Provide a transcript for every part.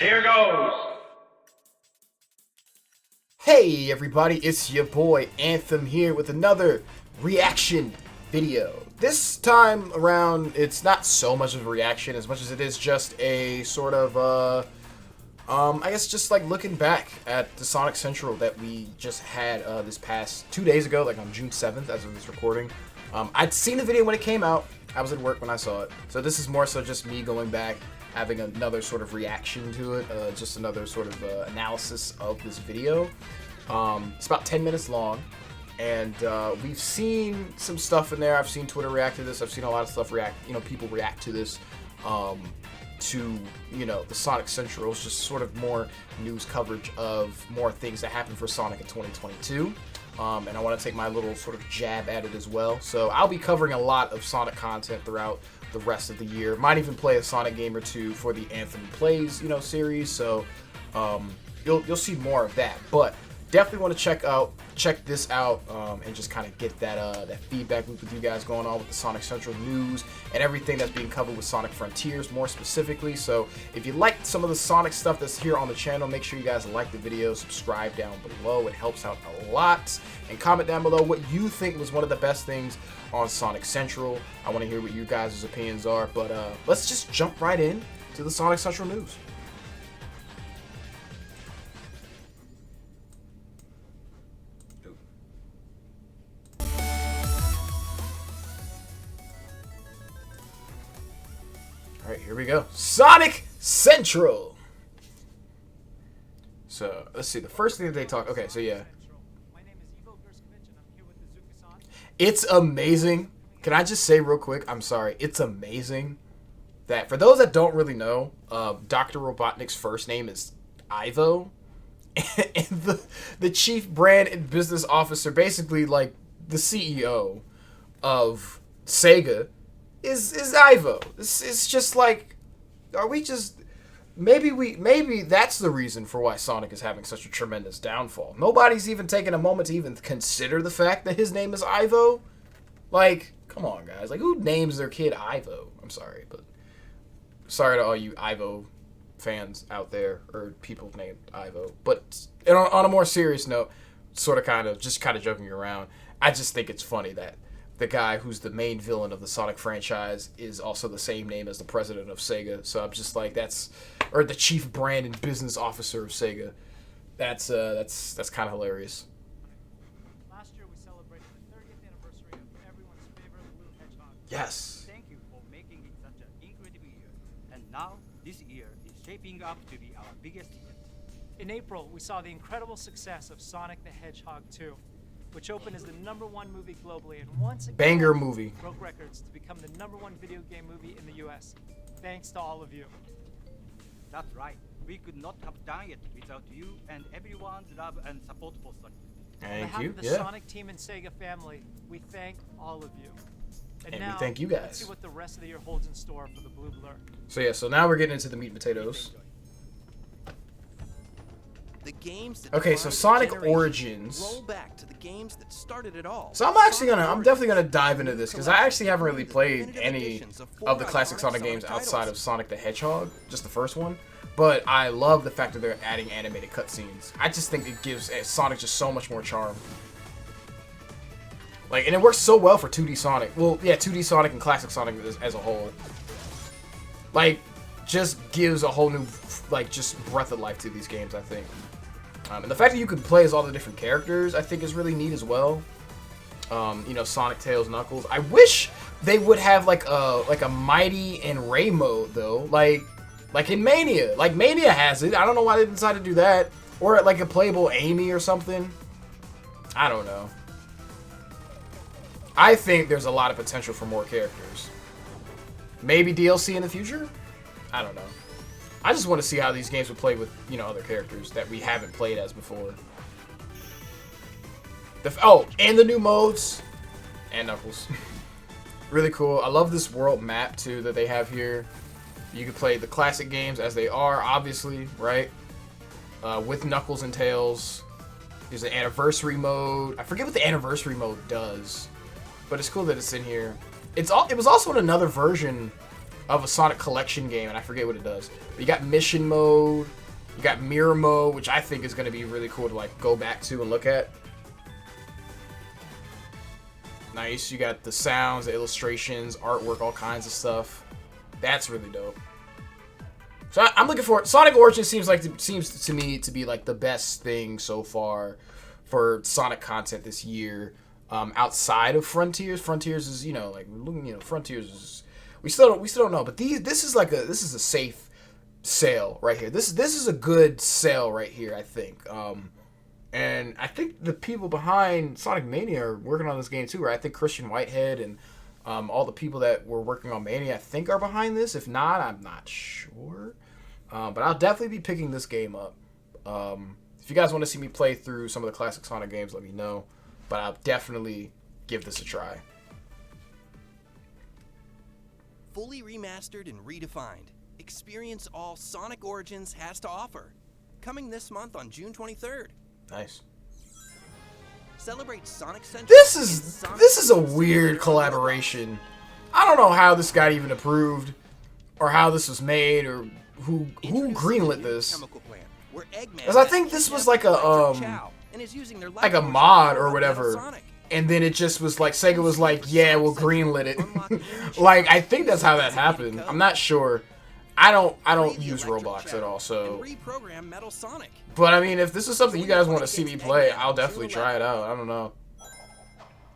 Here goes. Hey everybody, it's your boy Anthem here with another reaction video. This time around, it's not so much of a reaction as much as it is just a sort of, I guess just like looking back at the Sonic Central that we just had this past 2 days ago, like on June 7th as of this recording. I'd seen the video when it came out. I was at work when I saw it. So this is more so just me going back, having another sort of reaction to it, just another sort of analysis of this video. It's about 10 minutes long, and we've seen some stuff in there. I've seen Twitter react to this. I've seen a lot of stuff react, people react to this, to, the Sonic Centrals, just sort of more news coverage of more things that happened for Sonic in 2022. And I want to take my little sort of jab at it as well. So I'll be covering a lot of Sonic content throughout the rest of the year. Might even play a Sonic game or two for the Anthem Plays, series. So you'll see more of that. But definitely want to check this out, and just kind of get that feedback loop with you guys going on with the Sonic Central news and everything that's being covered with Sonic Frontiers more specifically. So if you like some of the Sonic stuff that's here on the channel, make sure you guys like the video, subscribe down below. It helps out a lot. And comment down below what you think was one of the best things on Sonic Central. I want to hear what you guys' opinions are. But let's just jump right in to the Sonic Central news. Alright, here we go. Sonic Central! So, let's see. The first thing that they talk... Okay, so yeah. It's amazing. Can I just say real quick? I'm sorry. It's amazing that, for those that don't really know, Dr. Robotnik's first name is Ivo. And the chief brand and business officer, basically like the CEO of Sega, is Ivo. It's just like, are we just... Maybe that's the reason for why Sonic is having such a tremendous downfall. Nobody's even taken a moment to even consider the fact that his name is Ivo. Like, come on, guys. Like, who names their kid Ivo? I'm sorry, but sorry to all you Ivo fans out there, or people named Ivo. But on a more serious note, kind of joking around, I just think it's funny that the guy who's the main villain of the Sonic franchise is also the same name as the president of Sega. So I'm just like, or the chief brand and business officer of Sega. That's kind of hilarious. Last year we celebrated the 30th anniversary of everyone's favorite Blue Hedgehog. Yes. Thank you for making it such an incredible year. And now this year is shaping up to be our biggest yet. In April, we saw the incredible success of Sonic the Hedgehog 2, which opened as the #1 movie globally and once again Banger movie. broke records to become the #1 video game movie in the US. Thanks to all of you. That's right. We could not have done it without you and everyone's love and support for Sonic. On Thank behalf you. of the Yeah. Sonic team and Sega family, we thank all of you. And we now, thank you let's guys. see what the rest of the year holds in store for the Blue Blur. So yeah, so now we're getting into the meat and potatoes. The games that Okay, so defined Sonic the generation Origins. roll back to the games that started it all. So I'm definitely gonna dive into this because I actually haven't really played any of the classic Sonic games outside of Sonic the Hedgehog, just the first one. But I love the fact that they're adding animated cutscenes. I just think it gives Sonic just so much more charm. Like, and it works so well for 2D Sonic. Well, yeah, 2D Sonic and classic Sonic as a whole. Like, just gives a whole new, like, just breath of life to these games, I think. And the fact that you can play as all the different characters, I think, is really neat as well. Sonic, Tails, Knuckles. I wish they would have like a Mighty and Ray mode though, like in Mania. Like Mania has it. I don't know why they decided to do that, or like a playable Amy or something. I don't know. I think there's a lot of potential for more characters. Maybe DLC in the future? I don't know. I just want to see how these games would play with, other characters that we haven't played as before. And the new modes. And Knuckles. Really cool. I love this world map, too, that they have here. You can play the classic games as they are, obviously, right? With Knuckles and Tails. There's an anniversary mode. I forget what the anniversary mode does. But it's cool that it's in here. It was also in another version of a Sonic collection game, and I forget what it does. But you got mission mode, you got mirror mode, which I think is going to be really cool to like go back to and look at. Nice. You got the sounds, the illustrations, artwork, all kinds of stuff. That's really dope. So I'm looking for it. Sonic Origins seems to me to be like the best thing so far for Sonic content this year. Outside of Frontiers, Frontiers is Frontiers is we still don't know. But this is a safe sale right here. This is a good sale right here, I think. And I think the people behind Sonic Mania are working on this game too. Right? I think Christian Whitehead and all the people that were working on Mania, I think, are behind this. If not, I'm not sure. But I'll definitely be picking this game up. If you guys want to see me play through some of the classic Sonic games, let me know. But I'll definitely give this a try. Fully remastered and redefined. Experience all Sonic Origins has to offer. Coming this month on June 23rd. Nice. Celebrate Sonic Central. This is a weird collaboration. I don't know how this got even approved, or how this was made, or who greenlit this. Because I think this was like a mod or whatever, and then it just was like Sega was like, yeah, we'll greenlit it. Like, I think that's how that happened. I'm not sure. I don't use Roblox at all, so. But I mean, if this is something you guys want to see me play, I'll definitely try it out. I don't know.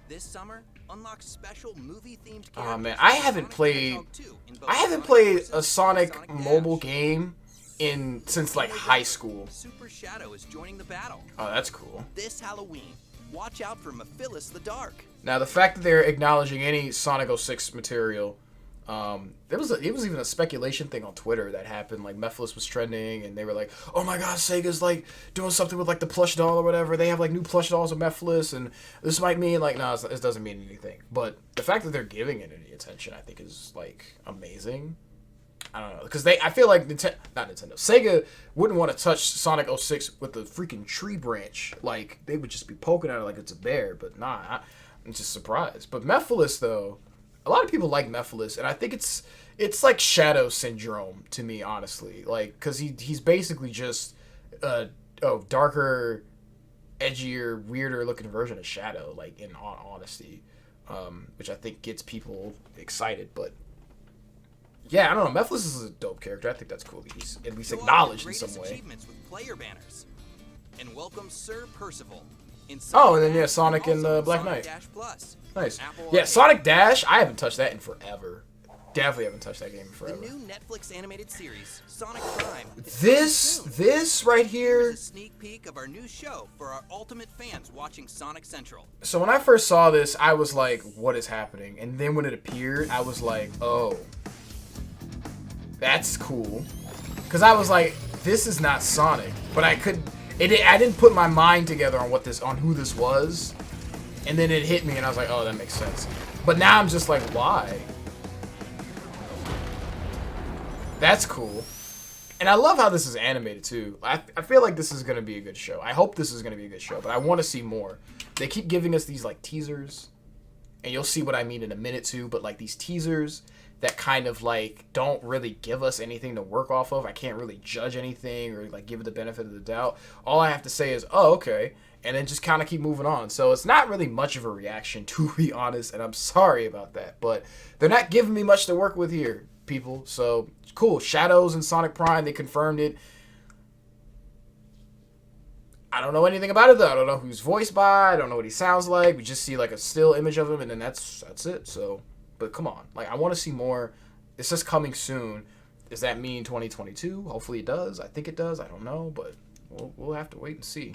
This summer, unlock special movie-themed. Oh man, I haven't played a Sonic mobile game since like high school. Super Shadow is joining the battle. Oh, that's cool. This Halloween, watch out for Mephilus the Dark. Now, the fact that they're acknowledging any Sonic 06 material, it was even a speculation thing on Twitter that happened. Like, Mephilus was trending, and they were like, "Oh my God, Sega's like doing something with like the plush doll or whatever. They have like new plush dolls of Mephilus, and this might mean like, no, it doesn't mean anything." But the fact that they're giving it any attention, I think, is like amazing. I don't know, because I feel like Sega wouldn't want to touch Sonic 06 with the freaking tree branch. Like, they would just be poking at it like it's a bear. But nah, I'm just surprised. But Mephilus, though, a lot of people like Mephilus, and I think it's like Shadow Syndrome to me, honestly. Like, because he's basically just a darker, edgier, weirder looking version of Shadow. Like, in all honesty, which I think gets people excited. But yeah, I don't know. Mephilus is a dope character. I think that's cool. He's at least acknowledged in some way. With player banners. And welcome Sir Percival. And then yeah, Sonic and Black Knight. Nice. Yeah, Sonic Dash. I haven't touched that in forever. Definitely haven't touched that game in forever. The new Netflix animated series, Sonic Prime. This right here. A sneak peek of our new show for our ultimate fans watching Sonic Central. So when I first saw this, I was like, "What is happening?" And then when it appeared, I was like, "Oh, that's cool." Because I was like, "This is not Sonic," but I didn't put my mind together on who this was, and then it hit me, and I was like, "Oh, that makes sense." But now I'm just like, "Why?" That's cool. And I love how this is animated too. I feel like this is gonna be a good show. I hope this is gonna be a good show, but I want to see more. They keep giving us these like teasers, and you'll see what I mean in a minute too. But like these teasers that kind of like don't really give us anything to work off of. I can't really judge anything or like give it the benefit of the doubt. All I have to say is, "Oh, okay," and then just kind of keep moving on. So it's not really much of a reaction, to be honest, and I'm sorry about that. But they're not giving me much to work with here, people. So cool. Shadows and Sonic Prime, they confirmed it. I don't know anything about it though. I don't know who's voiced by. I don't know what he sounds like. We just see like a still image of him, and then that's it. So. But come on, like, I want to see more. It's just coming soon. Does that mean 2022? Hopefully it does. I think it does. I don't know, but we'll have to wait and see.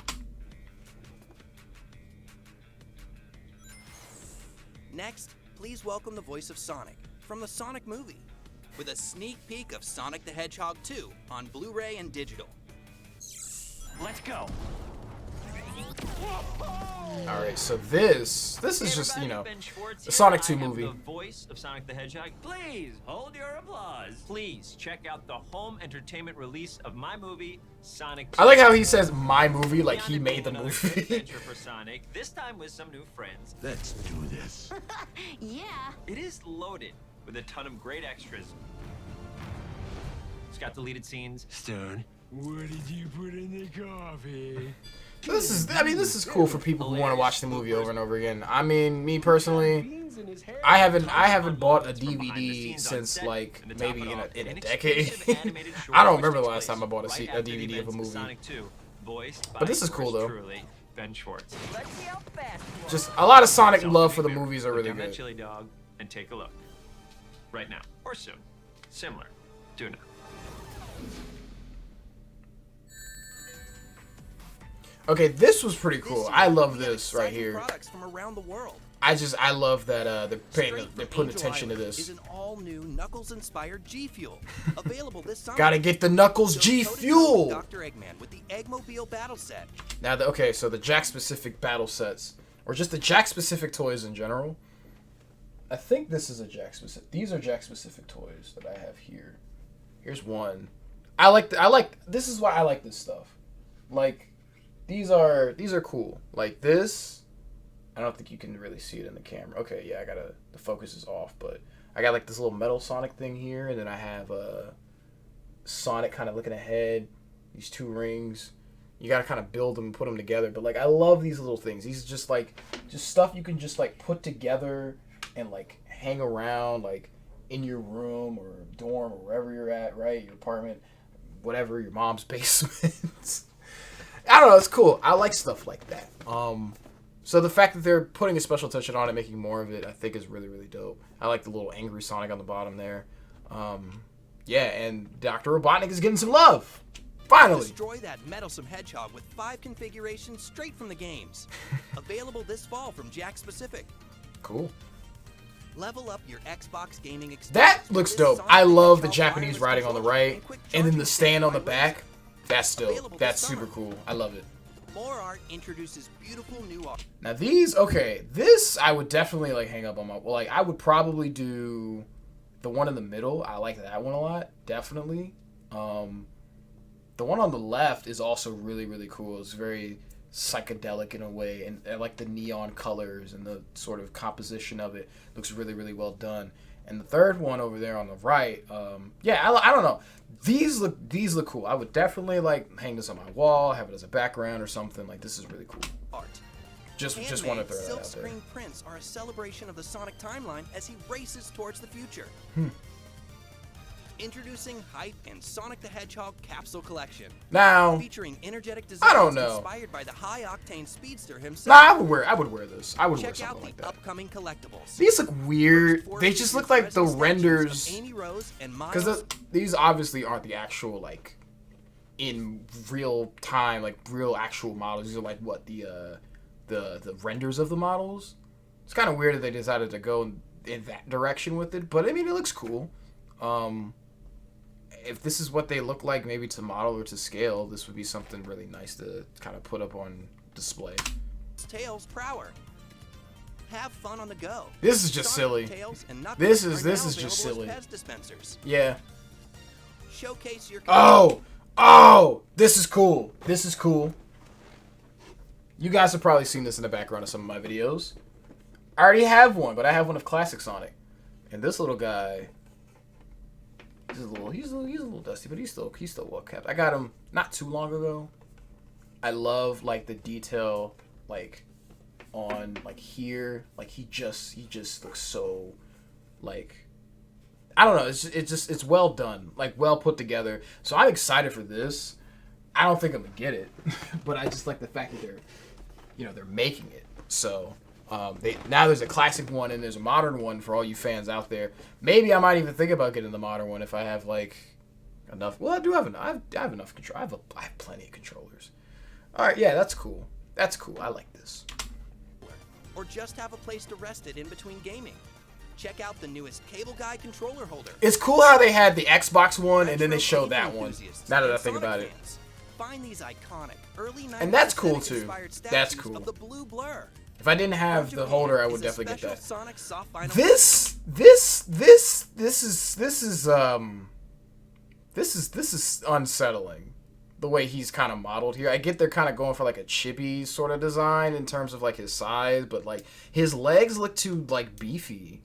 Next, please welcome the voice of Sonic from the Sonic movie with a sneak peek of Sonic the Hedgehog 2 on Blu-ray and digital. Let's go. All right, so this is just, you know, the Sonic 2 movie. The voice of Sonic the Hedgehog. Please hold your applause. Please check out the home entertainment release of my movie, Sonic 2. I like how he says "my movie" like he made the movie. Adventure for Sonic, this time with some new friends. Let's do this. Yeah. It is loaded with a ton of great extras, got deleted scenes. Stone, what did you put in the coffee? So this is cool for people who want to watch the movie over and over again. I mean, me personally, I haven't bought a DVD since like maybe in a decade. I don't remember the last time I bought a DVD of a movie. But this is cool though. Ben Schwartz. Just a lot of Sonic love for the movies are really Down that good. chili dog and take a look. Right now or soon. Similar. Do now. Okay, this was pretty cool. I love this right here. Products from around the world. I love that they're putting Angel attention to Island this. Is an all-new Knuckles-inspired G Fuel, available this summer. Gotta get the Knuckles G Fuel. Dr. Eggman with the Eggmobile battle set. Now, okay, so the Jack-specific battle sets, or just the Jack-specific toys in general. I think this is a Jack-specific. These are Jack-specific toys that I have here. Here's one. This is why I like this stuff. Like, these are cool. Like this. I don't think you can really see it in the camera. Okay, yeah, the focus is off, but I got like this little metal Sonic thing here, and then I have Sonic kind of looking ahead. These two rings. You gotta kind of build them and put them together. But like, I love these little things. These are just stuff you can just like put together and like hang around like in your room or dorm or wherever you're at, right? Your apartment, whatever, your mom's basement. I don't know. It's cool. I like stuff like that. So the fact that they're putting a special attention on it, making more of it, I think is really, really dope. I like the little angry Sonic on the bottom there. Yeah, and Dr. Robotnik is getting some love. Finally. Destroy that meddlesome hedgehog with 5 configurations straight from the games. Available this fall from Jack Specific. Cool. Level up your Xbox gaming experience. That looks dope. I love the Japanese writing on the right, and then the stand on the back. That's dope. That's super cool. I love it. More art introduces beautiful new art. Now these, okay, this I would definitely like hang up on my, well, like I would probably do the one in the middle. I like that one a lot, definitely. The one on the left is also really, really cool. It's very psychedelic in a way, and I like the neon colors and the sort of composition of it. Looks really, really well done. And the third one over there on the right, yeah, I don't know. These look cool. I would definitely like hang this on my wall, have it as a background or something. Like, this is really cool. Art. Just want to throw that out there. Silkscreen prints are a celebration of the Sonic timeline as he races towards the future. Introducing Hype and Sonic the Hedgehog Capsule Collection. Now, featuring energetic designs I don't know. inspired by the high-octane speedster himself. Nah, I would wear this. I would wear Check something out like the that. upcoming collectibles. These look weird. They just look like the renders. Amy Rose and Because these obviously aren't the actual, like, in real time, like, real actual models. These are, like, what, the renders of the models? It's kind of weird that they decided to go in that direction with it. But, I mean, it looks cool. If this is what they look like, maybe to model or to scale, this would be something really nice to kind of put up on display. Tails Prower. Have fun on the go. This is just silly. This is just silly. Pez dispensers. Yeah. Showcase your Oh, this is cool. This is cool. You guys have probably seen this in the background of some of my videos. I already have one, but I have one of Classic Sonic. And this little guy, he's a little dusty, but he's still well kept. I got him not too long ago. I love like the detail like on like here, like he just looks so like, I don't know, it's well done, like well put together. So I'm excited for this. I don't think I'm gonna get it, but I just like the fact that they're making it. So now there's a classic one and there's a modern one for all you fans out there. Maybe I might even think about getting the modern one if I have like enough. Well, I have enough control. I have plenty of controllers. All right, yeah, that's cool. That's cool. I like this. Or just have a place to rest it in between gaming. Check out the newest Cable Guy controller holder. It's cool how they had the Xbox one and then they showed that one. Now that I think about it. Find these iconic early 90s and that's cool too. That's cool. Of the Blue Blur. If I didn't have the holder, I would definitely get that. Sonic soft vinyl This is unsettling. The way he's kind of modeled here. I get they're kind of going for like a chibi sort of design in terms of like his size, but like his legs look too like beefy.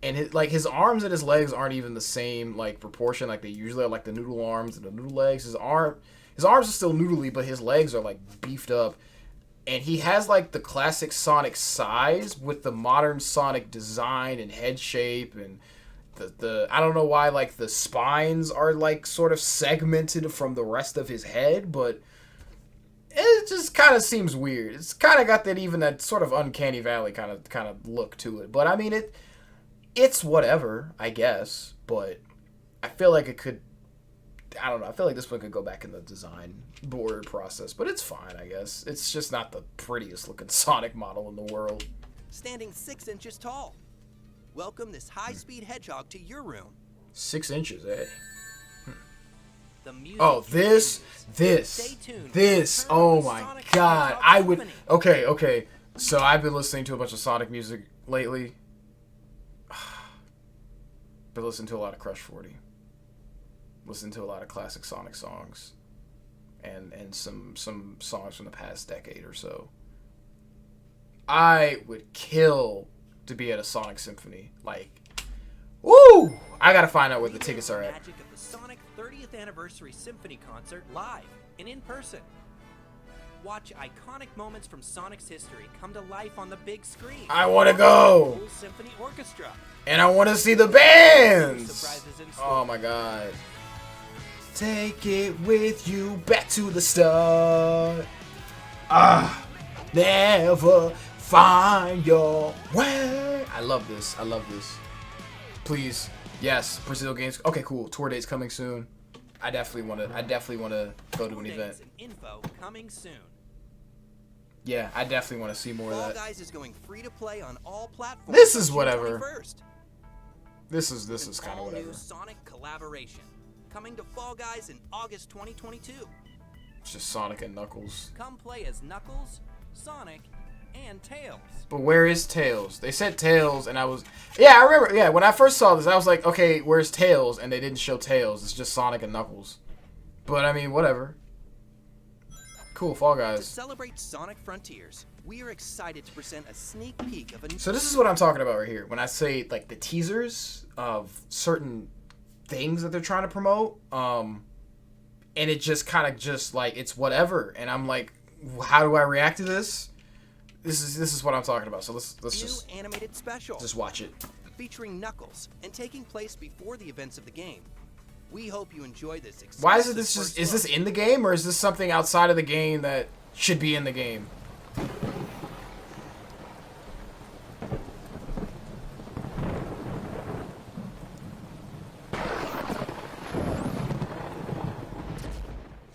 and his arms and his legs aren't even the same like proportion like they usually are, like the noodle arms and the noodle legs. His arms are still noodly, but his legs are like beefed up, and he has like the classic Sonic size with the modern Sonic design and head shape, and the I don't know why like the spines are like sort of segmented from the rest of his head, but it just kind of seems weird. It's kind of got that sort of uncanny valley kind of look to it. But I mean it's whatever, I guess, but I feel like it could, I don't know, I feel like this one could go back in the design board process, but it's fine, I guess. It's just not the prettiest looking Sonic model in the world. Standing 6 inches tall. Welcome this high-speed hedgehog to your room. 6 inches, eh? The music Oh, this, Stay tuned this, for the return oh of the my Sonic god, Hedgehog I would, Symphony. okay, so I've been listening to a bunch of Sonic music lately. Been listening to a lot of Crush 40. Listening to a lot of classic Sonic songs. And some songs from the past decade or so. I would kill to be at a Sonic Symphony. Like, woo! I gotta find out where the tickets are at. Magic of the Sonic 30th Anniversary Symphony Concert live and in person. Watch iconic moments from Sonic's history come to life on the big screen. I wanna go! Full symphony orchestra. And I wanna see the bands! Surprises in store. Oh my god. Take it with you back to the start. Never find your way. I love this. Please. Yes, Brazil games. Okay, cool. Tour date's coming soon. I definitely wanna go to an event. And info coming soon. Yeah, I definitely wanna see more of Fall that. Guys is going free to play on all platforms. This is on June whatever. 21st. This is kind of All-new whatever. Sonic collaboration coming to Fall Guys in August 2022. It's just Sonic and Knuckles. Come play as Knuckles, Sonic, and Tails. But where is Tails? They said Tails, and I remember, yeah, when I first saw this, I was like, okay, where's Tails? And they didn't show Tails. It's just Sonic and Knuckles. But, I mean, whatever. Cool, Fall To Guys. celebrate Sonic Frontiers, we are excited to present a sneak peek of a new So this is what I'm talking about right here. When I say, like, the teasers of certain things that they're trying to promote, and it just kind of just, like, it's whatever. And I'm like, how do I react to this? This is what I'm talking about. So let's new just animated special watch it. featuring Knuckles and taking place before the events of the game. We hope you enjoy this. Why is it exclusive this first just is this look. in the game, or is this something outside of the game that should be in the game?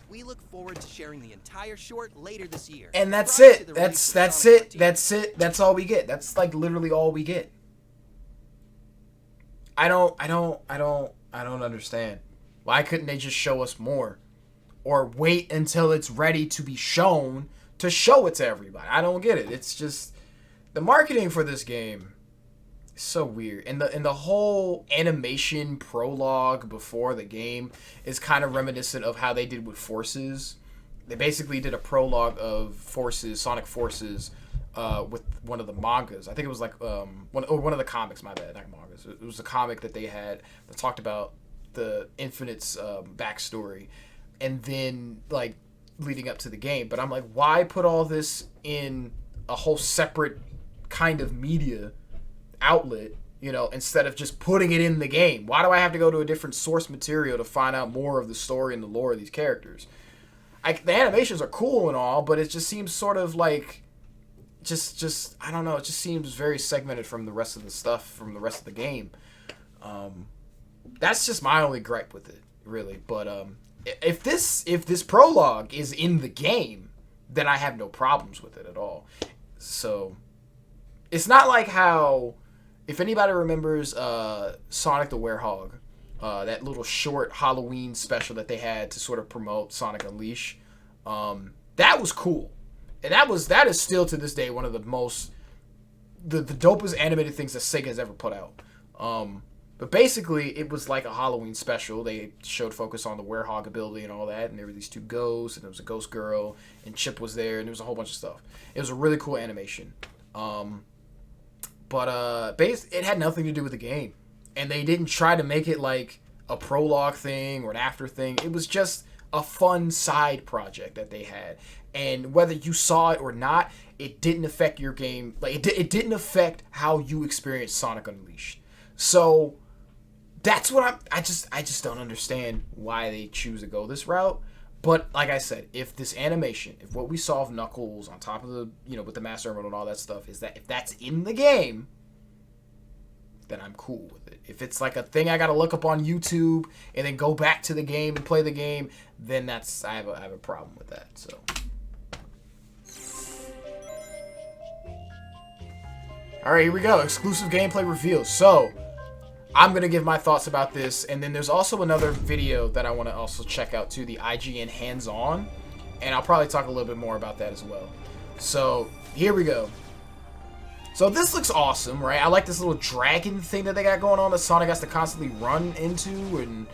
We look forward to sharing the entire short later this year. And that's prior to it. the That's release of it. Sonic Frontiers. That's it. That's all we get. That's like literally all we get. I don't understand. Why couldn't they just show us more? Or wait until it's ready to be shown to show it to everybody? I don't get it. It's just the marketing for this game is so weird. And the whole animation prologue before the game is kind of reminiscent of how they did with Forces. They basically did a prologue of Forces, Sonic Forces, with one of the mangas. I think it was like one of the comics. My bad, not mangas. It was a comic that they had that talked about the Infinite's backstory, and then like leading up to the game. But I'm like, why put all this in a whole separate kind of media outlet? You know, instead of just putting it in the game. Why do I have to go to a different source material to find out more of the story and the lore of these characters? The animations are cool and all, but it just seems sort of like just I don't know, it just seems very segmented from the rest of the stuff, from the rest of the game. That's just my only gripe with it, really. But if this prologue is in the game, then I have no problems with it at all. So it's not like how, if anybody remembers Sonic the Werehog, that little short Halloween special that they had to sort of promote Sonic Unleash, that was cool. And that is still to this day one of the most the dopest animated things that Sega has ever put out. But basically it was like a Halloween special. They showed focus on the Werehog ability and all that, and there were these two ghosts, and there was a ghost girl, and Chip was there, and there was a whole bunch of stuff. It was a really cool animation. But it had nothing to do with the game. And they didn't try to make it like a prologue thing or an after thing. It was just a fun side project that they had. And whether you saw it or not, it didn't affect your game. Like it didn't affect how you experienced Sonic Unleashed. So that's what I just don't understand why they choose to go this route. But like I said, if this animation, if what we saw of Knuckles on top of the, with the Master Emerald and all that stuff, is that if that's in the game, then I'm cool with it. If it's like a thing I gotta look up on YouTube and then go back to the game and play the game, then I have a problem with that. So. All right, here we go. Exclusive gameplay reveal. So, I'm going to give my thoughts about this. And then there's also another video that I want to also check out too, the IGN hands-on. And I'll probably talk a little bit more about that as well. So, here we go. So, this looks awesome, right? I like this little dragon thing that they got going on that Sonic has to constantly run into. And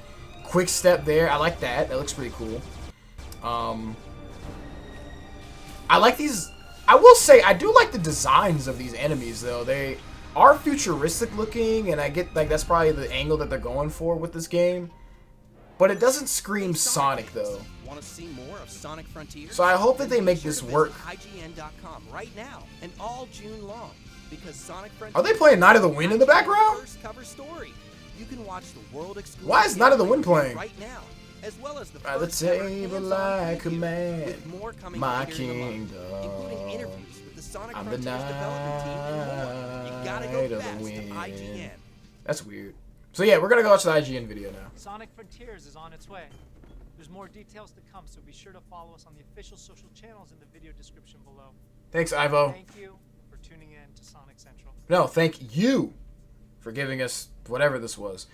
quick step there. I like that. That looks pretty cool. I like these... I will say, I do like the designs of these enemies, though. They are futuristic looking, and I get, like, that's probably the angle that they're going for with this game. But it doesn't scream Sonic, though. Want to see more of Sonic Frontiers? So I hope that they make this work. IGN.com right now and all June long, because Sonic Frontiers. Are they playing Night of the Wind in the background? First cover story. You can watch the world exclusive. Why is Night of the Wind playing? Right now, as well as the by the table I command, my kingdom. Including interviews with the Sonic I'm the Frontiers development team and more. You gotta go fast to IGN. That's weird. So yeah, we're gonna go watch the IGN video now. Sonic Frontiers is on its way. There's more details to come, so be sure to follow us on the official social channels in the video description below. Thanks, Ivo. Thank you for tuning in to Sonic Central. No, thank you for giving us whatever this was.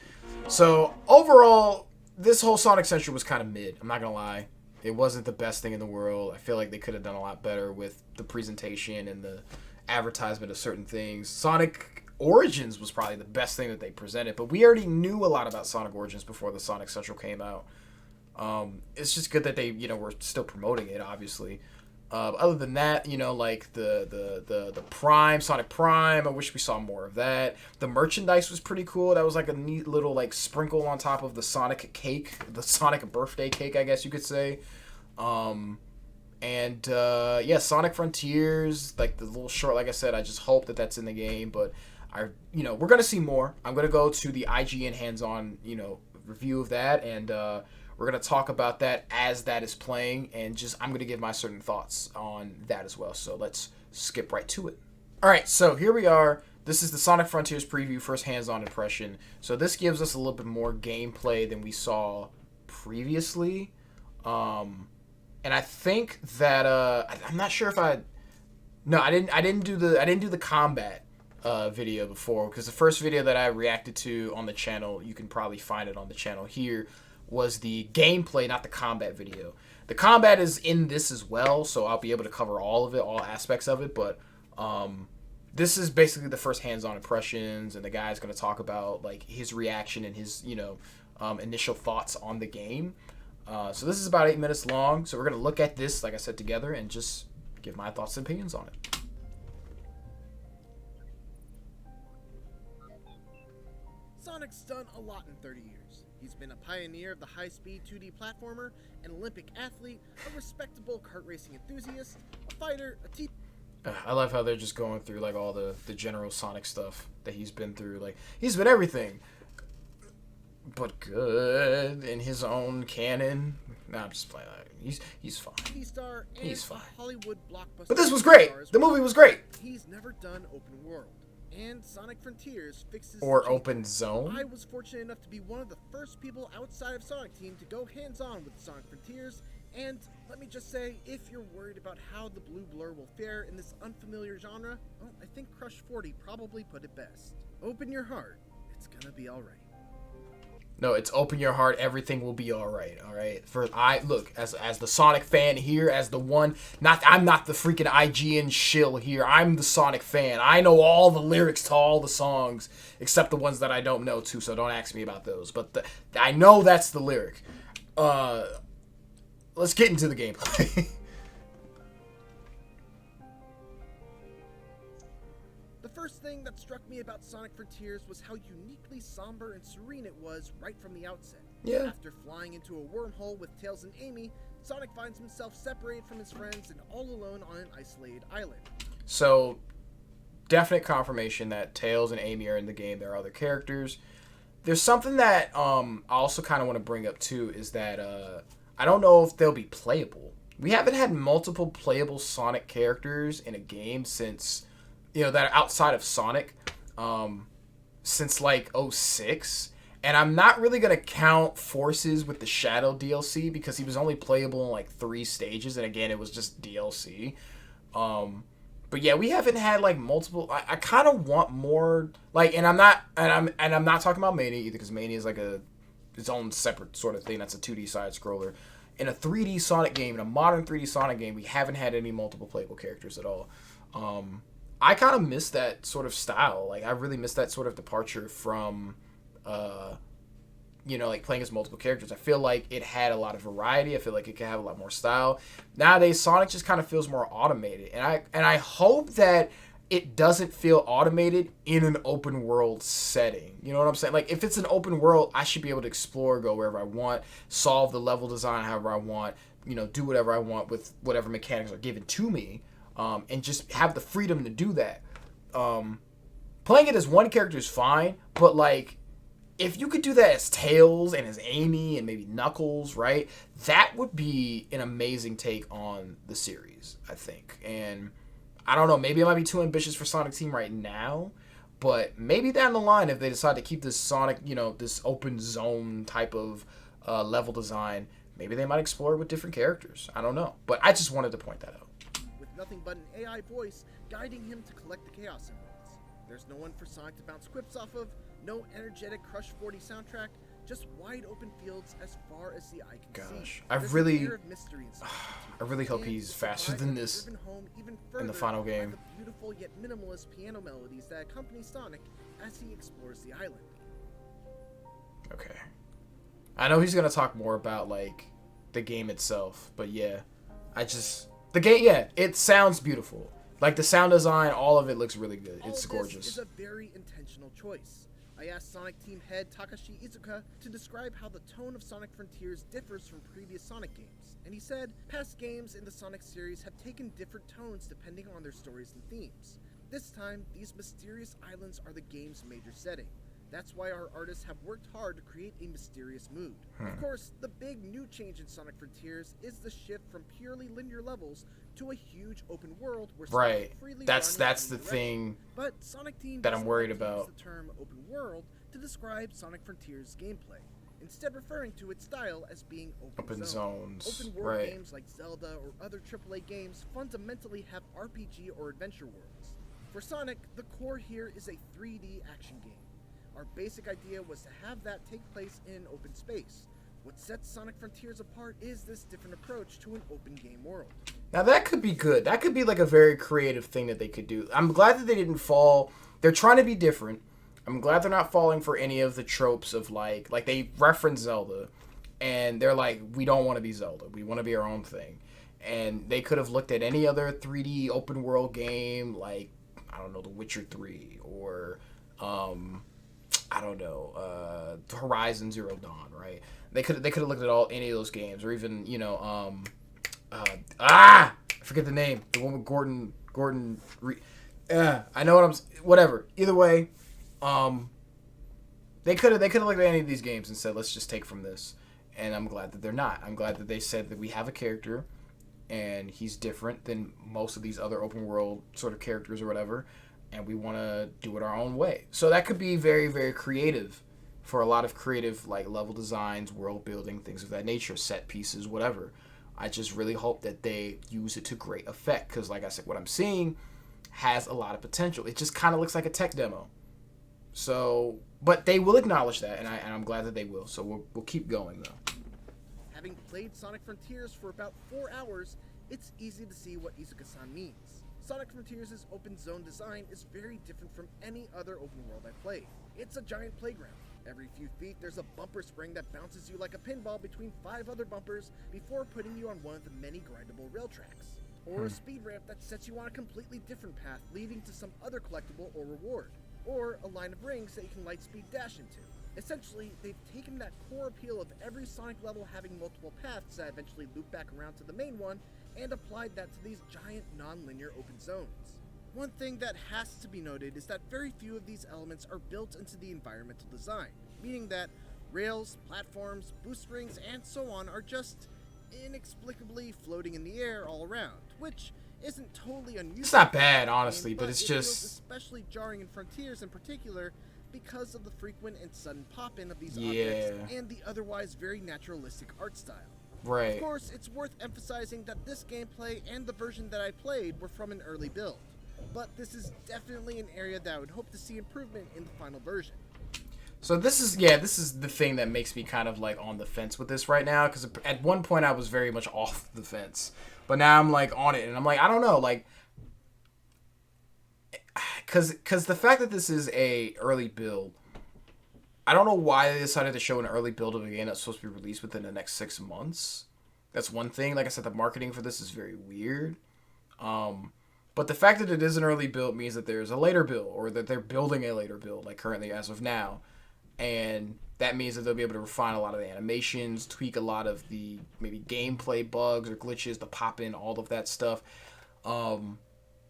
So overall, this whole Sonic Central was kind of mid. I'm not gonna lie. It wasn't the best thing in the world. I feel like they could have done a lot better with the presentation and the advertisement of certain things. Sonic Origins was probably the best thing that they presented, but we already knew a lot about Sonic Origins before the Sonic Central came out. It's just good that they, were still promoting it, obviously. Other than that, like the Prime, Sonic Prime, I wish we saw more of that. The merchandise was pretty cool. That was like a neat little like sprinkle on top of the Sonic cake, the Sonic birthday cake, I guess you could say. Yeah, Sonic Frontiers, like the little short, like I said, I just hope that that's in the game, but we're gonna see more. I'm gonna go to the IGN hands-on, review of that, and we're going to talk about that as that is playing, and I'm going to give my certain thoughts on that as well. So let's skip right to it. All right, so here we are. This is the Sonic Frontiers preview, first hands-on impression. So this gives us a little bit more gameplay than we saw previously. And I think that I'm not sure if I didn't do the combat video before, because the first video that I reacted to on the channel, you can probably find it on the channel here, was the gameplay, not the combat video. The combat is in this as well, so I'll be able to cover all of it, all aspects of it, but this is basically the first hands-on impressions, and the guy's going to talk about like his reaction and his, initial thoughts on the game. So this is about 8 minutes long, so we're going to look at this, like I said, together and just give my thoughts and opinions on it. Sonic's done a lot in 30 years. He's been a pioneer of the high-speed 2D platformer, an Olympic athlete, a respectable kart racing enthusiast, a fighter, I love how they're just going through like all the general Sonic stuff that he's been through. Like, he's been everything, but good in his own canon. Nah, I'm just playing. He's fine. Star and he's fine. Hollywood blockbuster. But this was great. The movie was great. He's never done open world. And Sonic Frontiers fixes or open zone. I was fortunate enough to be one of the first people outside of Sonic Team to go hands-on with Sonic Frontiers, and let me just say, if you're worried about how the blue blur will fare in this unfamiliar genre, well, I think Crush 40 probably put it best. Open your heart, it's gonna be alright. No, it's open your heart. Everything will be all right. All right. Look, as the Sonic fan here, as the one. I'm not the freaking IGN shill here. I'm the Sonic fan. I know all the lyrics to all the songs, except the ones that I don't know too. So don't ask me about those. But I know that's the lyric. Let's get into the gameplay. The first thing that struck me about Sonic Frontiers was how uniquely somber and serene it was right from the outset. Yeah. After flying into a wormhole with Tails and Amy, Sonic finds himself separated from his friends and all alone on an isolated island. So, definite confirmation that Tails and Amy are in the game. There are other characters. There's something that I also kind of want to bring up too, is that I don't know if they'll be playable. We haven't had multiple playable Sonic characters in a game since, that are outside of Sonic, since like 06. And I'm not really going to count Forces with the Shadow DLC because he was only playable in like 3 stages. And again, it was just DLC. But yeah, we haven't had like multiple. I kind of want more. Like, and I'm not talking about Mania either, because Mania is like its own separate sort of thing. That's a 2D side scroller. In a 3D Sonic game, in a modern 3D Sonic game, we haven't had any multiple playable characters at all. I kind of miss that sort of style. Like, I really miss that sort of departure from, like playing as multiple characters. I feel like it had a lot of variety. I feel like it could have a lot more style. Nowadays, Sonic just kind of feels more automated, and I hope that it doesn't feel automated in an open world setting. You know what I'm saying? Like, if it's an open world, I should be able to explore, go wherever I want, solve the level design however I want, do whatever I want with whatever mechanics are given to me, and just have the freedom to do that. Playing it as one character is fine, but like, if you could do that as Tails and as Amy and maybe Knuckles, right? That would be an amazing take on the series, I think. And I don't know, maybe it might be too ambitious for Sonic Team right now, but maybe down the line, if they decide to keep this Sonic, this open zone type of level design, maybe they might explore it with different characters. I don't know. But I just wanted to point that out. With nothing but an AI voice guiding him to collect the Chaos Emeralds. There's no one for Sonic to bounce quips off of, no energetic Crush 40 soundtrack, just wide open fields as far as the eye can see. Gosh, There's an air of mystery in Sonic I really hope he's faster than this driven home even further in the final by game. the beautiful yet minimalist piano melodies that accompany Sonic as he explores the island. Okay. I know he's going to talk more about, like, the game itself, but yeah. The game, yeah, it sounds beautiful. Like, the sound design, all of it looks really good. It's gorgeous. This is a very intentional choice. I asked Sonic Team head Takashi Izuka to describe how the tone of Sonic Frontiers differs from previous Sonic games, and he said, past games in the Sonic series have taken different tones depending on their stories and themes. This time, these mysterious islands are the game's major setting. That's why our artists have worked hard to create a mysterious mood. Of course, the big new change in Sonic Frontiers is the shift from purely linear levels to a huge open world where Sonic can freely That's run the in any thing. direction. But Sonic Team that I'm doesn't worried like to about. use the term open world to describe Sonic Frontiers gameplay, instead referring to its style as being open zones. Open world Right. games like Zelda or other AAA games fundamentally have RPG or adventure worlds. For Sonic, the core here is a 3D action game. Our basic idea was to have that take place in open space. What sets Sonic Frontiers apart is this different approach to an open game world. Now that could be good. That could be like a very creative thing that they could do. I'm glad that they didn't fall. They're trying to be different. I'm glad they're not falling for any of the tropes of like they reference Zelda and they're like, we don't want to be Zelda. We want to be our own thing. And they could have looked at any other 3D open world game like, I don't know, The Witcher 3 or I don't know, Horizon Zero Dawn, right? They could have looked at any of those games, or even I forget the name, the one with Gordon. I know whatever. Either way, they could have looked at any of these games and said, let's just take from this. And I'm glad that they're not. I'm glad that they said that we have a character, and he's different than most of these other open world sort of characters or whatever. And we want to do it our own way. So that could be very, very creative for a lot of creative, like, level designs, world building, things of that nature, set pieces, whatever. I just really hope that they use it to great effect. Because, like I said, what I'm seeing has a lot of potential. It just kind of looks like a tech demo. So, but they will acknowledge that, and I'm glad that they will. So we'll keep going, though. Having played Sonic Frontiers for about 4 hours, it's easy to see what Izuka-san means. Sonic Frontiers' open zone design is very different from any other open world I've played. It's a giant playground. Every few feet, there's a bumper spring that bounces you like a pinball between 5 other bumpers before putting you on one of the many grindable rail tracks. Or a speed ramp that sets you on a completely different path leading to some other collectible or reward. or a line of rings that you can lightspeed dash into. Essentially, they've taken that core appeal of every Sonic level having multiple paths that eventually loop back around to the main one, and applied that to these giant non-linear open zones. One thing that has to be noted is that very few of these elements are built into the environmental design, meaning that rails, platforms, boost rings, and so on are just inexplicably floating in the air all around, which isn't totally unusual. It's not bad, honestly, but it's it just... feels especially jarring in Frontiers in particular because of the frequent and sudden pop-in of these Yeah. objects and the otherwise very naturalistic art style. Right. Of course, it's worth emphasizing that this gameplay and the version that I played were from an early build, but this is definitely an area that I would hope to see improvement in the final version. So this is the thing that makes me kind of like on the fence with this right now, because at one point I was very much off the fence, but now I'm like on it, and I'm like, I don't know, like, because the fact that this is a early build, I don't know why they decided to show an early build of a game that's supposed to be released within the next 6 months. That's one thing. Like I said, the marketing for this is very weird. But the fact that it is an early build means that there's a later build, or that they're building a later build, like currently as of now. And that means that they'll be able to refine a lot of the animations, tweak a lot of the maybe gameplay bugs or glitches, the pop in, all of that stuff.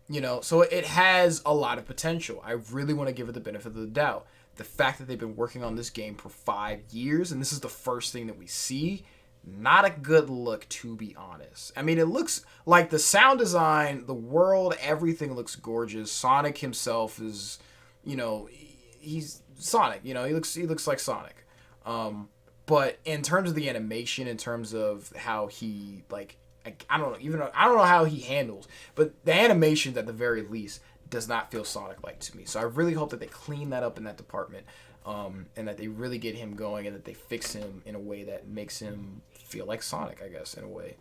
You know, so it has a lot of potential. I really want to give it the benefit of the doubt. The fact that they've been working on this game for 5 years, and this is the first thing that we see, not a good look, to be honest. I mean, it looks like the sound design, the world, everything looks gorgeous. Sonic himself is, you know, he's Sonic. You know, he looks like Sonic. But in terms of the animation, in terms of how he, like, I don't know how he handles, but the animations at the very least does not feel Sonic-like to me. So I really hope that they clean that up in that department, and that they really get him going, and that they fix him in a way that makes him feel like Sonic, I guess, in a way.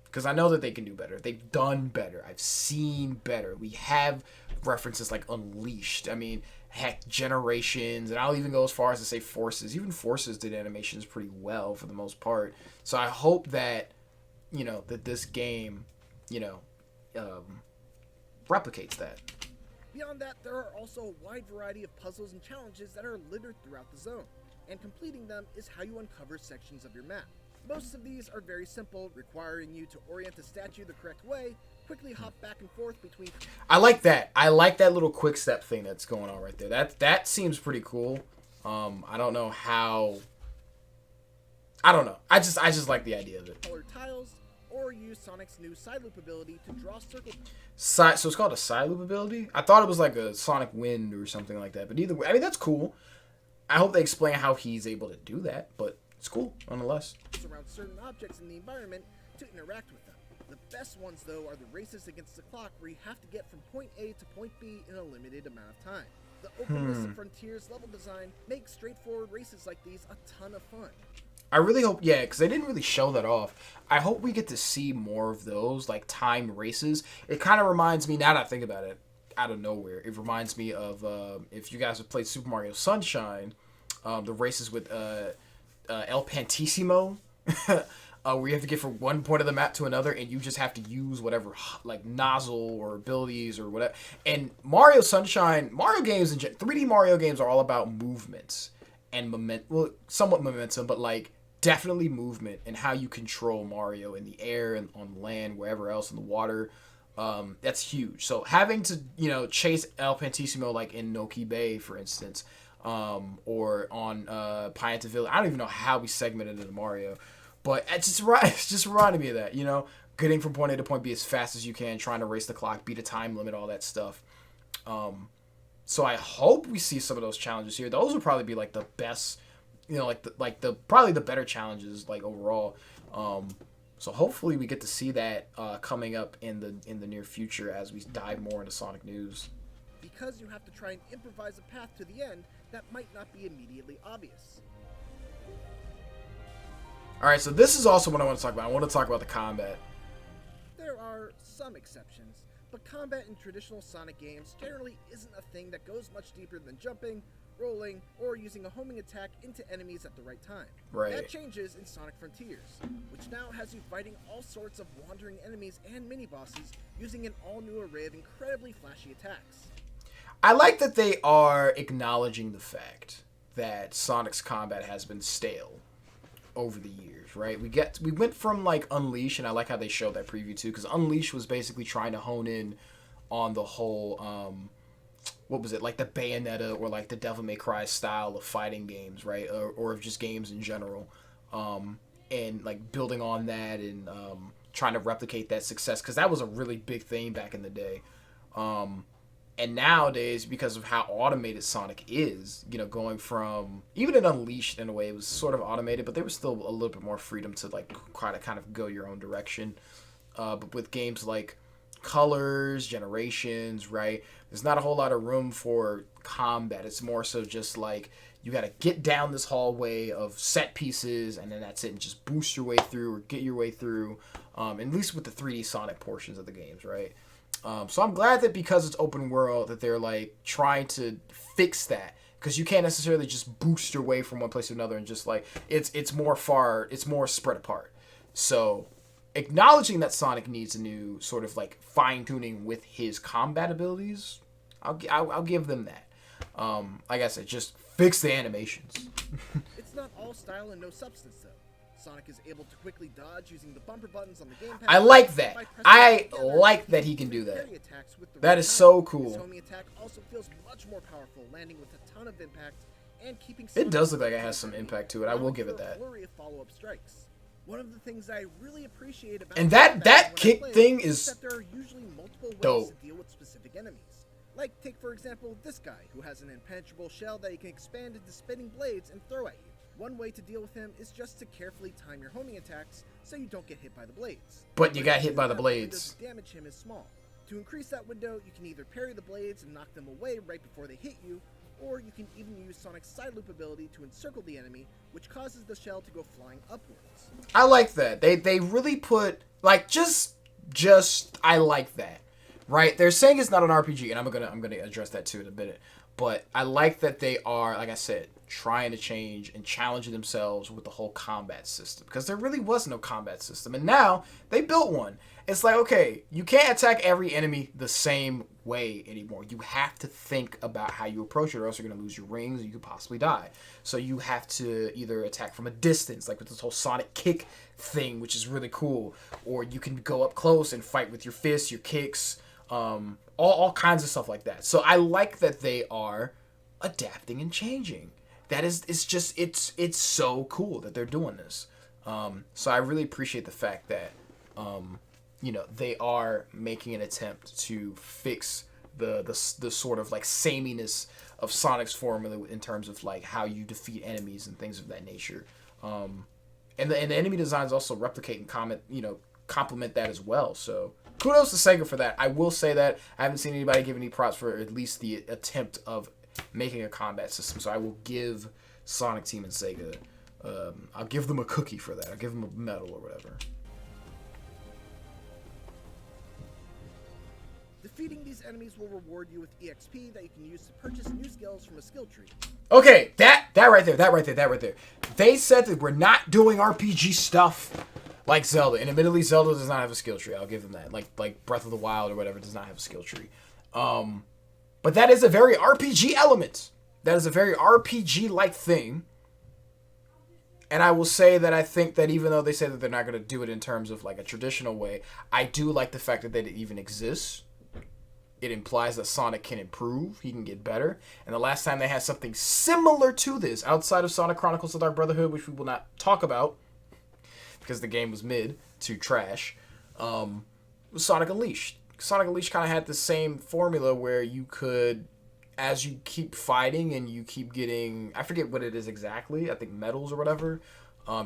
Because I know that they can do better. They've done better. I've seen better. We have references like Unleashed. I mean, heck, Generations, and I'll even go as far as to say Forces. Even Forces did animations pretty well for the most part. So I hope that, you know, that this game, you know, replicates that. Beyond that, there are also a wide variety of puzzles and challenges that are littered throughout the zone, and completing them is how you uncover sections of your map. Most of these are very simple, requiring you to orient the statue the correct way, quickly hop back and forth between... I like that. I like that little quick step thing that's going on right there. That seems pretty cool. I don't know how... I don't know. I just like the idea of it. Colored tiles, or use Sonic's new side loop ability to draw circles. So it's called a side loop ability? I thought it was like a Sonic Wind or something like that. But either way, I mean, that's cool. I hope they explain how he's able to do that, but it's cool, nonetheless. Around certain objects in the environment to interact with them. The best ones, though, are the races against the clock, where you have to get from point A to point B in a limited amount of time. The openness of Frontiers level design makes straightforward races like these a ton of fun. I really hope, yeah, because they didn't really show that off. I hope we get to see more of those, like, timed races. It kind of reminds me, now that I think about it, out of nowhere, it reminds me of, if you guys have played Super Mario Sunshine, the races with El Pantissimo, where you have to get from one point of the map to another, and you just have to use whatever, like, nozzle or abilities or whatever. And Mario Sunshine, Mario games, 3D Mario games are all about movements and somewhat momentum, but, like, definitely movement and how you control Mario in the air and on land, wherever else in the water. That's huge. So having to, you know, chase El Pantissimo, like in Noki Bay, for instance, or on Pianta Village. I don't even know how we segmented into Mario, but it's just reminded me of that, you know, getting from point A to point B as fast as you can, trying to race the clock, beat a time limit, all that stuff. So I hope we see some of those challenges here. Those would probably be like the best, you know, probably the better challenges, like, overall. So hopefully we get to see that coming up in the near future as we dive more into Sonic news. Because you have to try and improvise a path to the end that might not be immediately obvious. Alright, so this is also what I want to talk about. I want to talk about the combat. There are some exceptions, but combat in traditional Sonic games generally isn't a thing that goes much deeper than jumping, rolling, or using a homing attack into enemies at the right time. Right. That changes in Sonic Frontiers, which now has you fighting all sorts of wandering enemies and mini-bosses using an all-new array of incredibly flashy attacks. I like that they are acknowledging the fact that Sonic's combat has been stale over the years, right? We went from like Unleash, and I like how they showed that preview too, because Unleash was basically trying to hone in on the whole what was it, like the Bayonetta or like the Devil May Cry style of fighting games, right? Or of just games in general, and like building on that and trying to replicate that success, because that was a really big thing back in the day. And nowadays, because of how automated Sonic is, you know, going from, even in Unleashed in a way, it was sort of automated, but there was still a little bit more freedom to like try to kind of go your own direction. But with games like Colors, Generations, right, there's not a whole lot of room for combat. It's more so just like, you got to get down this hallway of set pieces, and then that's it, and just boost your way through or get your way through, at least with the 3D Sonic portions of the games, right? So I'm glad that because it's open world that they're like trying to fix that, because you can't necessarily just boost your way from one place to another, and just like it's more spread apart. So acknowledging that Sonic needs a new sort of like fine tuning with his combat abilities, I'll give them that. Like I said, just fix the animations. It's not all style and no substance, though. Sonic is able to quickly dodge using the bumper buttons on the gamepad. I like that. I like that he can do that. That is so cool. His homing attack also feels much more powerful, landing with a ton of impact and keeping. It does look like it has some impact to it. I will give it that. Flurry of follow-up strikes. One of the things I really appreciate about and that kick thing is that there are usually multiple ways dope. to deal with specific enemies. Like, take for example this guy, who has an impenetrable shell that he can expand into spinning blades and throw at you. One way to deal with him is just to carefully time your homing attacks so you don't get hit by the blades. But you got hit by the blades. The damage him is small. To increase that window, you can either parry the blades and knock them away right before they hit you, or you can even use Sonic's side loop ability to encircle the enemy, which causes the shell to go flying upwards. I like that. They really put like just I like that. Right? They're saying it's not an RPG, and I'm gonna address that too in a minute. But I like that they are, like I said, trying to change and challenge themselves with the whole combat system, because there really was no combat system, and now they built one. It's like, okay, you can't attack every enemy the same way anymore. You have to think about how you approach it, or else you're going to lose your rings and you could possibly die. So you have to either attack from a distance, like with this whole Sonic kick thing, which is really cool, or you can go up close and fight with your fists, your kicks, all kinds of stuff like that. So I like that they are adapting and changing. It's so cool that they're doing this. So I really appreciate the fact that they are making an attempt to fix the sort of like sameness of Sonic's formula in terms of like how you defeat enemies and things of that nature. And the enemy designs also replicate and complement that as well. So kudos to Sega for that. I will say that I haven't seen anybody give any props for at least the attempt of making a combat system. So I will give Sonic Team and Sega, I'll give them a cookie for that. I'll give them a medal or whatever. Defeating these enemies will reward you with EXP that you can use to purchase new skills from a skill tree. Okay, that right there. They said that we're not doing RPG stuff like Zelda, and admittedly Zelda does not have a skill tree. I'll give them that. Like Breath of the Wild or whatever does not have a skill tree. But that is a very RPG element. That is a very RPG-like thing. And I will say that I think that even though they say that they're not going to do it in terms of like a traditional way, I do like the fact that it even exists. It implies that Sonic can improve, he can get better. And the last time they had something similar to this, outside of Sonic Chronicles of Dark Brotherhood, which we will not talk about, because the game was mid to trash, was Sonic Unleashed. Sonic Unleashed kind of had the same formula where you could, as you keep fighting and you keep getting, I forget what it is exactly, I think medals or whatever,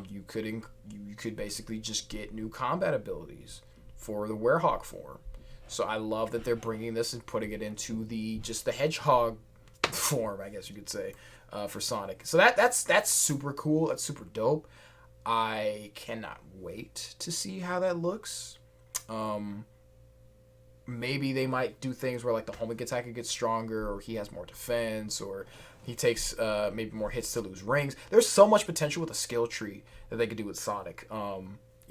you could basically just get new combat abilities for the Werehog form. So I love that they're bringing this and putting it into the Hedgehog form, I guess you could say, for Sonic. So that's super cool. That's super dope. I cannot wait to see how that looks. Maybe they might do things where like the homing attack gets stronger, or he has more defense, or he takes maybe more hits to lose rings. There's so much potential with a skill tree that they could do with Sonic.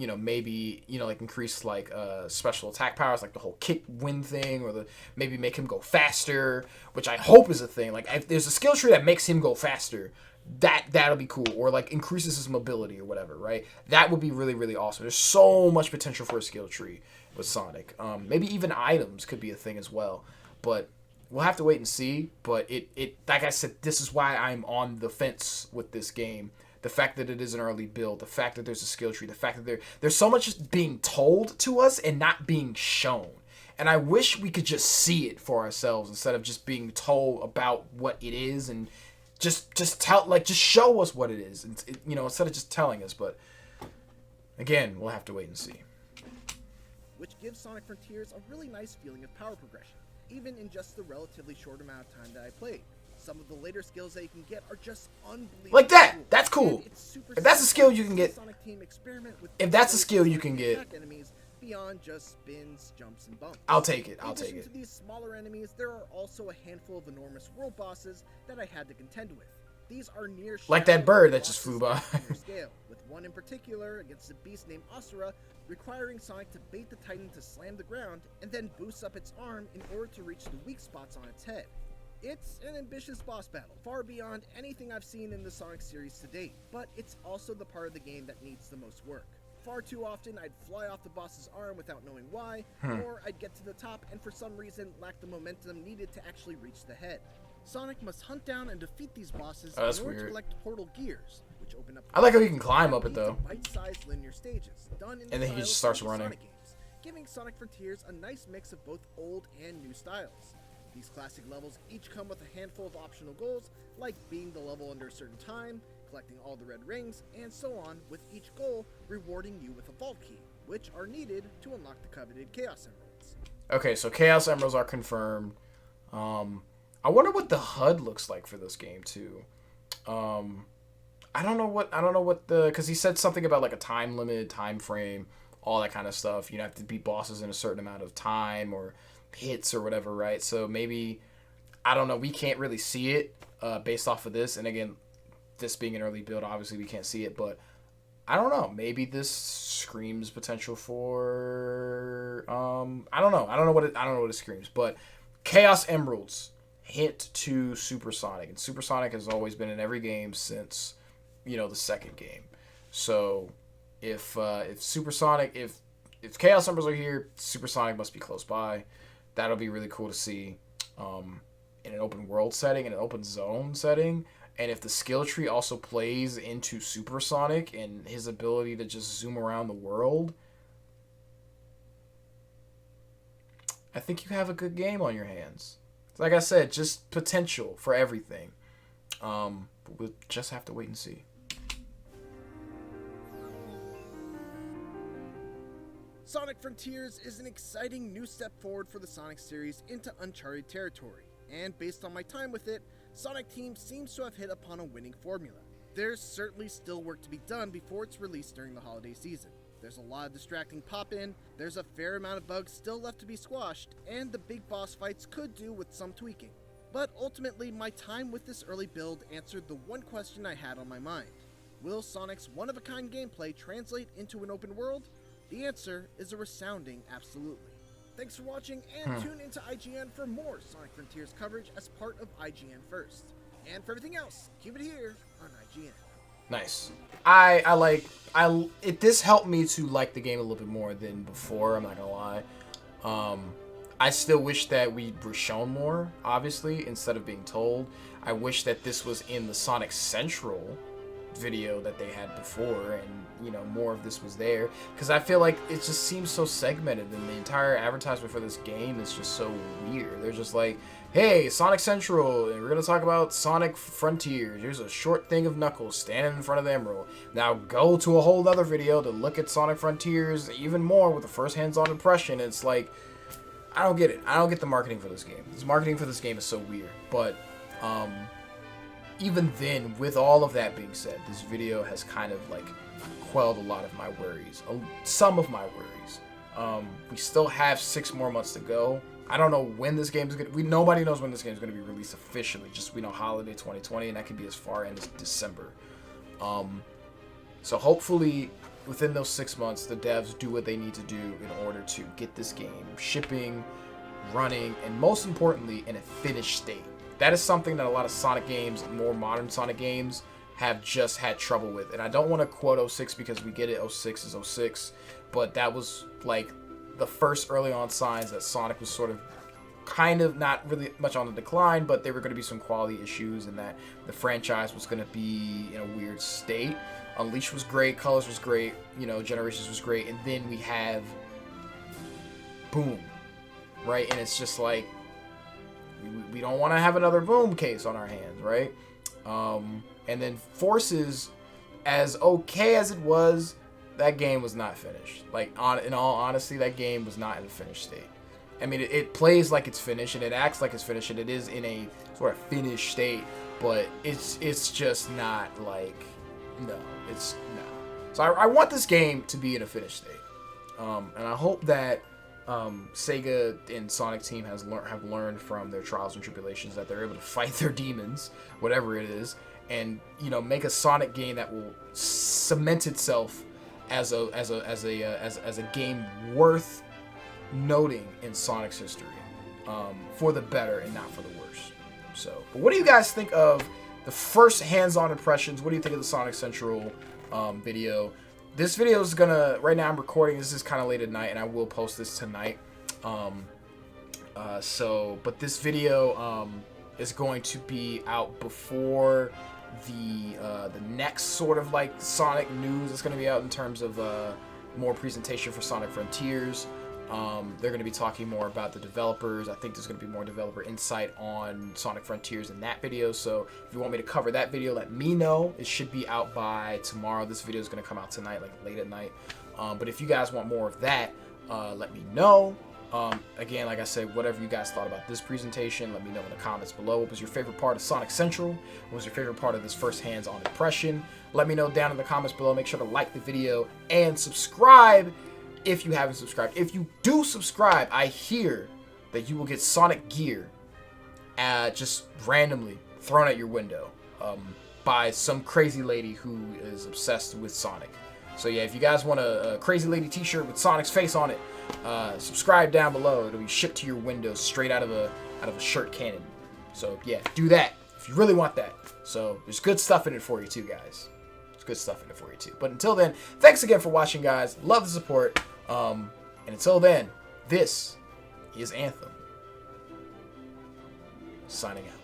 you know, maybe, you know, like increase like special attack powers, like the whole kick win thing, or maybe make him go faster, which I hope is a thing. Like if there's a skill tree that makes him go faster, that'll be cool, or like increases his mobility or whatever, right? That would be really, really awesome. There's so much potential for a skill tree with Sonic. Maybe even items could be a thing as well, but we'll have to wait and see. But it like I said, this is why I'm on the fence with this game. The fact that it is an early build, the fact that there's a skill tree, the fact that there's so much being told to us and not being shown. And I wish we could just see it for ourselves instead of just being told about what it is, and just show us what it is, you know, instead of just telling us. But again, we'll have to wait and see. Which gives Sonic Frontiers a really nice feeling of power progression, even in just the relatively short amount of time that I played. Some of the later skills that you can get are just unbelievable. Like that! That's cool. If that's a skill you can get, Sonic Team experiment with if that's a skill you can get, enemies beyond just spins, jumps, and bumps. I'll take it. In addition to these smaller enemies, there are also a handful of enormous world bosses that I had to contend with. These are near like that bird that just flew by. Scale, with one in particular against a beast named Asura, requiring Sonic to bait the Titan to slam the ground and then boost up its arm in order to reach the weak spots on its head. It's an ambitious boss battle, far beyond anything I've seen in the Sonic series to date, but it's also the part of the game that needs the most work. Far too often, I'd fly off the boss's arm without knowing why, or I'd get to the top and for some reason lack the momentum needed to actually reach the head. Sonic must hunt down and defeat these bosses in order to collect portal gears, which open up. I like how you can climb up it though. Bite-sized linear stages, done in and then he just starts running. Sonic games, giving Sonic Frontiers a nice mix of both old and new styles. These classic levels each come with a handful of optional goals, like beating the level under a certain time, collecting all the red rings, and so on, with each goal rewarding you with a vault key, which are needed to unlock the coveted Chaos Emeralds. Okay, so Chaos Emeralds are confirmed. I wonder what the HUD looks like for this game too. I don't know what the, because he said something about like a time limit, time frame, all that kind of stuff. You have to beat bosses in a certain amount of time or hits or whatever, right? So maybe, I don't know, we can't really see it based off of this. And again, this being an early build, obviously we can't see it, but I don't know, maybe this screams potential for I don't know what it screams, but Chaos Emeralds hint to Super Sonic, and Super Sonic has always been in every game since, you know, the second game. So if Super Sonic, if Chaos Emeralds are here, Super Sonic must be close by. That'll be really cool to see in an open world setting, in an open zone setting. And if the skill tree also plays into Super Sonic and his ability to just zoom around the world, I think you have a good game on your hands. Like I said, just potential for everything. But we'll just have to wait and see. Sonic Frontiers is an exciting new step forward for the Sonic series into uncharted territory, and based on my time with it, Sonic Team seems to have hit upon a winning formula. There's certainly still work to be done before it's released during the holiday season. There's a lot of distracting pop-in, there's a fair amount of bugs still left to be squashed, and the big boss fights could do with some tweaking. But ultimately, my time with this early build answered the one question I had on my mind. Will Sonic's one-of-a-kind gameplay translate into an open world? The answer is a resounding absolutely. Thanks for watching, and tune into IGN for more Sonic Frontiers coverage as part of IGN First. And for everything else, keep it here on IGN. Nice. This helped me to like the game a little bit more than before, I'm not gonna lie. I still wish that we were shown more, obviously, instead of being told. I wish that this was in the Sonic Central video that they had before, and you know, more of this was there, because I feel like it just seems so segmented, and the entire advertisement for this game is just so weird. They're just like, hey, Sonic Central, and we're gonna talk about Sonic Frontiers. Here's a short thing of Knuckles standing in front of the Emerald. Now go to a whole other video to look at Sonic Frontiers even more with a first hands-on impression. It's like, I don't get it. I don't get the marketing for this game. This marketing for this game is so weird. But even then, with all of that being said, this video has kind of like quelled a lot of my worries, some of my worries. We still have 6 more months to go. I don't know when this game is gonna. Nobody knows when this game is gonna be released officially. Just we know holiday 2020, and that could be as far in as December. So hopefully within those 6 months, the devs do what they need to do in order to get this game shipping, running, and most importantly, in a finished state. That is something that a lot of Sonic games, more modern Sonic games, have just had trouble with. And I don't want to quote 06 because we get it, 06 is 06, but that was like the first early on signs that Sonic was sort of kind of not really much on the decline, but there were going to be some quality issues and that the franchise was going to be in a weird state. Unleashed was great, Colors was great, you know, Generations was great, and then we have Boom, right? And it's just like, we don't want to have another Boom case on our hands, right? And then Forces, as okay as it was, that game was not finished. Like, in all honesty, that game was not in a finished state. I mean, it plays like it's finished, and it acts like it's finished, and it is in a sort of finished state, but it's just not like, no, it's not. So I want this game to be in a finished state. And I hope that Sega and Sonic Team have learned from their trials and tribulations, that they're able to fight their demons, whatever it is, and, you know, make a Sonic game that will cement itself as a game worth noting in Sonic's history, for the better and not for the worse. So, but what do you guys think of the first hands-on impressions? What do you think of the Sonic Central video? This video is gonna, right now I'm recording, this is kind of late at night, and I will post this tonight. But this video is going to be out before the next sort of like Sonic news that's going to be out in terms of more presentation for Sonic Frontiers. They're going to be talking more about the developers. I think there's going to be more developer insight on Sonic Frontiers in that video. So if you want me to cover that video, let me know. It should be out by tomorrow. This video is going to come out tonight, like late at night. But if you guys want more of that, let me know. Again, like I said, whatever you guys thought about this presentation, let me know in the comments below. What was your favorite part of Sonic Central? What was your favorite part of this first hands-on impression? Let me know down in the comments below. Make sure to like the video and subscribe if you haven't subscribed. If you do subscribe, I hear that you will get Sonic gear just randomly thrown at your window by some crazy lady who is obsessed with Sonic. So yeah, if you guys want a crazy lady t-shirt with Sonic's face on it, subscribe down below. It'll be shipped to your window straight out of a shirt cannon. So yeah, do that if you really want that. So there's good stuff in it for you too, guys. There's good stuff in it for you too. But until then, thanks again for watching, guys. Love the support. And until then, this is Anthem, signing out.